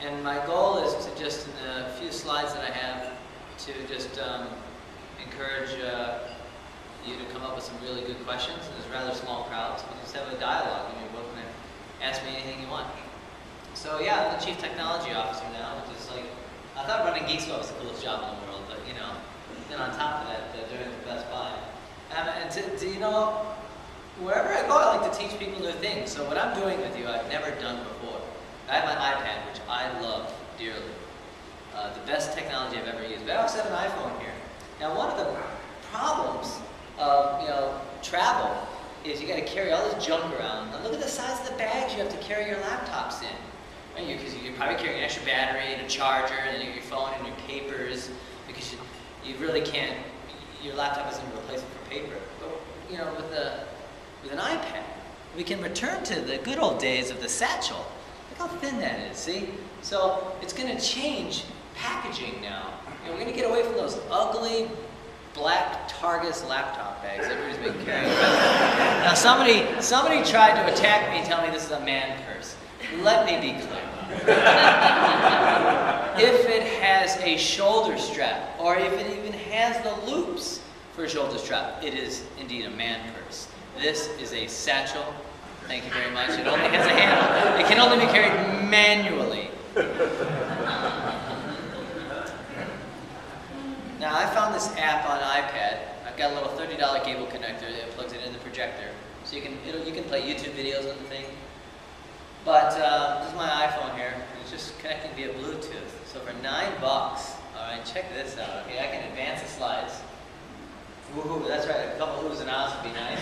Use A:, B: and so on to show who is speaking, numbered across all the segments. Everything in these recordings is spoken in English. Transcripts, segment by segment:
A: And my goal is to just, in the few slides that I have, to just encourage you to come up with some really good questions. There's a rather small crowd, so we just have a dialogue, and you're welcome to ask me anything you want. So yeah, I'm the Chief Technology Officer now, which is like, I thought running Geek Squad was the coolest job in the world, but you know, then on top of that, doing it for Best Buy. And you know, wherever I go, I like to teach people new things. So what I'm doing with you, I've never done before. I have my iPad, which I love dearly. The best technology I've ever used. But I also have an iPhone here. Now, one of the problems of travel is you got to carry all this junk around. And look at the size of the bags you have to carry your laptops in. Right? Because you're probably carrying an extra battery and a charger and your phone and your papers, because you really can't. Your laptop isn't a replacement for paper. But you know, with an iPad, we can return to the good old days of the satchel. Look how thin that is. See? So it's going to change packaging now. And we're going to get away from those ugly black Targus laptop bags everybody's been carrying. Now somebody tried to attack me, tell me this is a man purse. Let me be clear. If it has a shoulder strap, or if it even has the loops for a shoulder strap, it is indeed a man purse. This is a satchel. Thank you very much. It only has a handle. It can only be carried manually. Now, I found this app on iPad. I've got a little $30 cable connector that plugs it in the projector, so you can play YouTube videos on the thing. But this is my iPhone here. It's just connecting via Bluetooth. So for $9, all right, check this out. Okay, I can advance the slides. Woohoo! That's right. A couple oohs and ahs would be nice.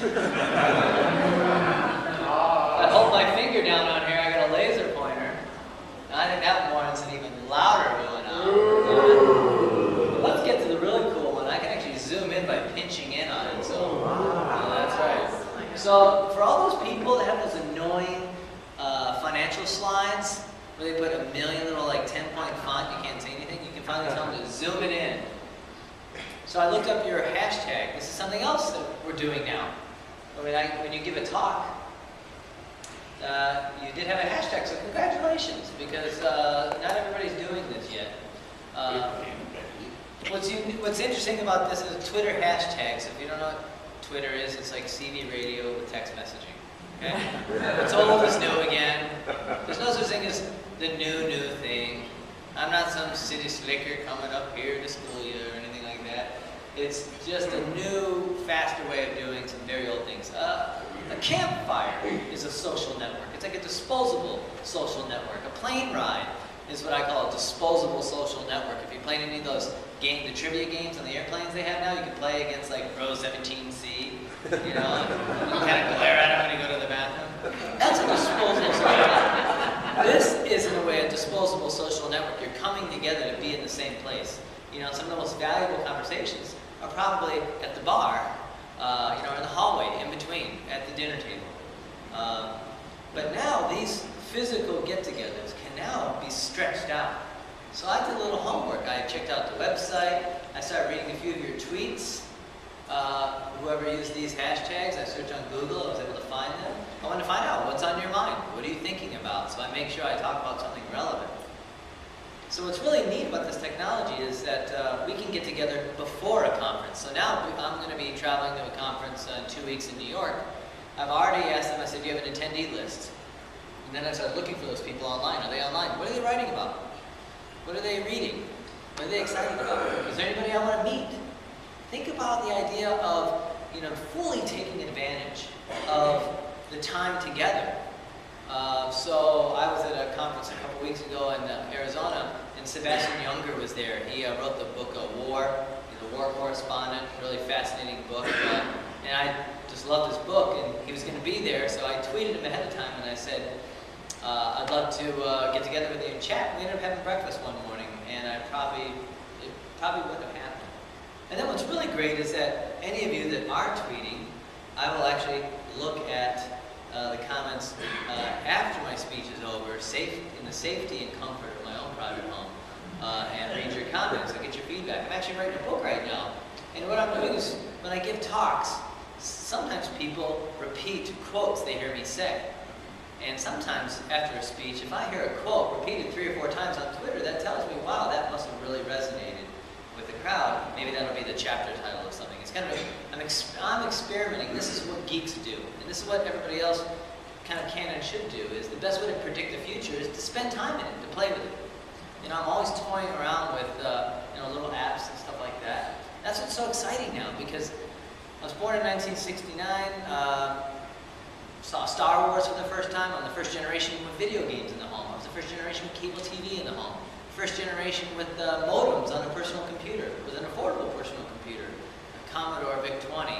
A: I hold my finger down on here. I got a laser pointer. And I think that warrants an even louder ooh and ah. Let's get to the really cool one. I can actually zoom in by pinching in on it. So that's right. So for all those people that have those annoying financial slides where they put a million little like 10-point font, you can't see anything, you can finally tell them to zoom it in. So I looked up your hashtag. This is something else that we're doing now. When you give a talk, you did have a hashtag, so congratulations, because not everybody's doing this yet. What's interesting about this is Twitter hashtags. If you don't know what Twitter is, it's like CB radio with text messaging. Okay? It's old is new again. There's no such thing as the new thing. I'm not some city slicker coming up here to school you or anything like that. It's just a new, faster way of doing some very old things. A campfire is a social network. It's like a disposable social network. A plane ride is what I call a disposable social network. If you play any of those the trivia games on the airplanes they have now, you can play against like row 17C, you know, you kind of glare at them when you go to the bathroom. That's a disposable social network. This is, in a way, a disposable social network. You're coming together to be in the same place. You know, some of the most valuable conversations are probably at the bar, you know, in the hallway, in between, at the dinner table. But now these physical get-togethers can now be stretched out. So I did a little homework. I checked out the website. I started reading a few of your tweets. Whoever used these hashtags, I searched on Google. I was able to find them. I wanted to find out what's on your mind. What are you thinking about? So I make sure I talk about something relevant. So what's really neat about this technology is that we can get together before a conference. So now I'm going to be traveling to a conference in 2 weeks in New York. I've already asked them, I said, do you have an attendee list? And then I started looking for those people online. Are they online? What are they writing about? What are they reading? What are they excited about? Is there anybody I want to meet? Think about the idea of, you know, fully taking advantage of the time together. So I was at a conference a couple weeks ago in Arizona, and Sebastian Junger was there. He wrote the book War. He's a war correspondent, really fascinating book. And I just loved his book, and he was going to be there, so I tweeted him ahead of time, and I said, I'd love to get together with you and chat. We ended up having breakfast one morning, and it probably wouldn't have happened. And then what's really great is that any of you that are tweeting, I will actually look at the comments after my speech is over, in the safety and comfort of my own private home, and read your comments and get your feedback. I'm actually writing a book right now, and what I'm doing is when I give talks, sometimes people repeat quotes they hear me say. And sometimes after a speech, if I hear a quote repeated 3 or 4 times on Twitter, that tells me, wow, that must have really resonated with the crowd. Maybe that'll be the chapter title of something. It's kind of, I'm experimenting. This is what geeks do. And this is what everybody else kind of can and should do, is the best way to predict the future is to spend time in it, to play with it. You know, I'm always toying around with, you know, little apps and stuff like that. That's what's so exciting now, because I was born in 1969, saw Star Wars for the first time. I'm the first generation with video games in the home. I was the first generation with cable TV in the home. First generation with modems on a personal computer. It was an affordable personal computer, a Commodore VIC-20.